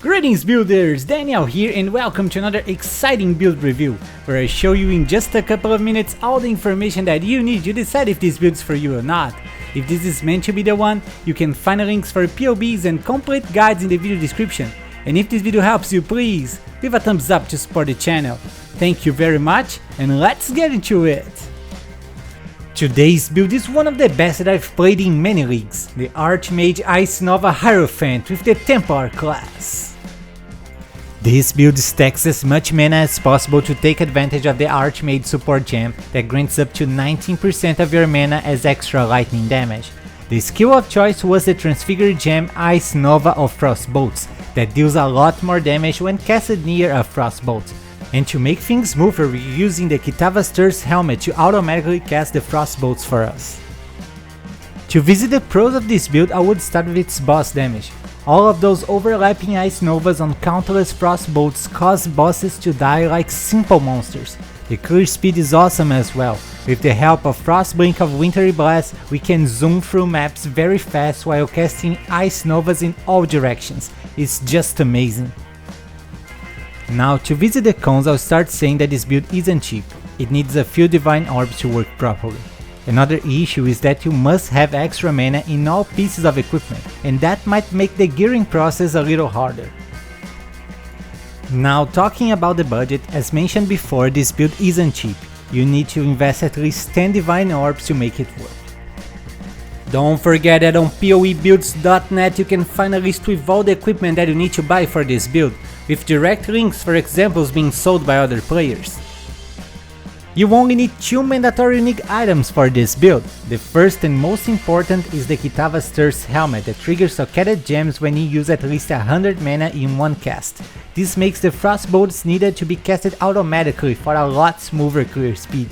Greetings builders, Daniel here and welcome to another exciting build review, where I show you in just a couple of minutes all the information that you need to decide if this build is for you or not. If this is meant to be the one, you can find links for POBs and complete guides in the video description. And if this video helps you, please leave a thumbs up to support the channel. Thank you very much and let's get into it! Today's build is one of the best that I've played in many leagues, the Archmage Ice Nova Hierophant with the Templar class. This build stacks as much mana as possible to take advantage of the Archmage support gem that grants up to 19% of your mana as extra lightning damage. The skill of choice was the Transfigured gem Ice Nova of Frostbolts that deals a lot more damage when casted near a Frostbolt. And to make things smoother, we're using the Kitava's helmet to automatically cast the Frostbolts for us. To visit the pros of this build, I would start with its boss damage. All of those overlapping Ice Novas on countless Frostbolts cause bosses to die like simple monsters. The clear speed is awesome as well. With the help of Frostblink of Wintry Blast, we can zoom through maps very fast while casting Ice Novas in all directions. It's just amazing. Now to visit the cons, I'll start saying that this build isn't cheap. It needs a few Divine Orbs to work properly. Another issue is that you must have extra mana in all pieces of equipment, and that might make the gearing process a little harder. Now talking about the budget, as mentioned before, this build isn't cheap. You need to invest at least 10 Divine Orbs to make it work. Don't forget that on PoEbuilds.net you can find a list with all the equipment that you need to buy for this build, with direct links for examples being sold by other players. You only need 2 mandatory unique items for this build. The first and most important is the Kitava's helmet that triggers socketed gems when you use at least 100 mana in one cast. This makes the Frostbolts needed to be casted automatically for a lot smoother clear speed.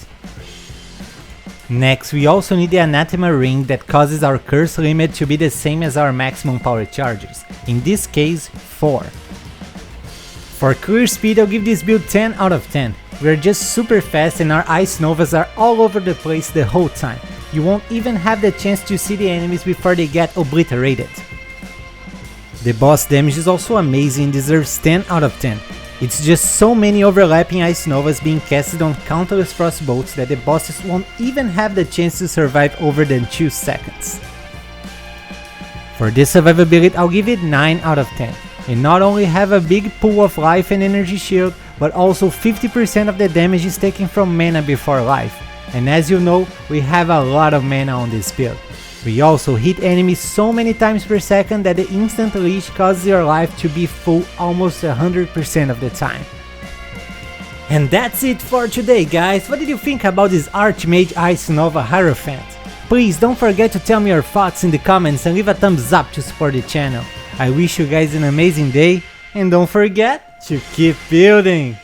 Next, we also need the Anathema ring that causes our curse limit to be the same as our maximum power charges, in this case 4. For clear speed, I'll give this build 10 out of 10. We're just super fast and our Ice Novas are all over the place the whole time. You won't even have the chance to see the enemies before they get obliterated. The boss damage is also amazing and deserves 10 out of 10. It's just so many overlapping Ice Novas being casted on countless Frostbolts that the bosses won't even have the chance to survive over than 2 seconds. For this survivability, I'll give it 9 out of 10. And not only have a big pool of life and energy shield, but also 50% of the damage is taken from mana before life. And as you know, we have a lot of mana on this build. We also hit enemies so many times per second that the instant leash causes your life to be full almost 100% of the time. And that's it for today, guys. What did you think about this Archmage Ice Nova Hierophant? Please don't forget to tell me your thoughts in the comments and leave a thumbs up to support the channel. I wish you guys an amazing day and don't forget to keep building!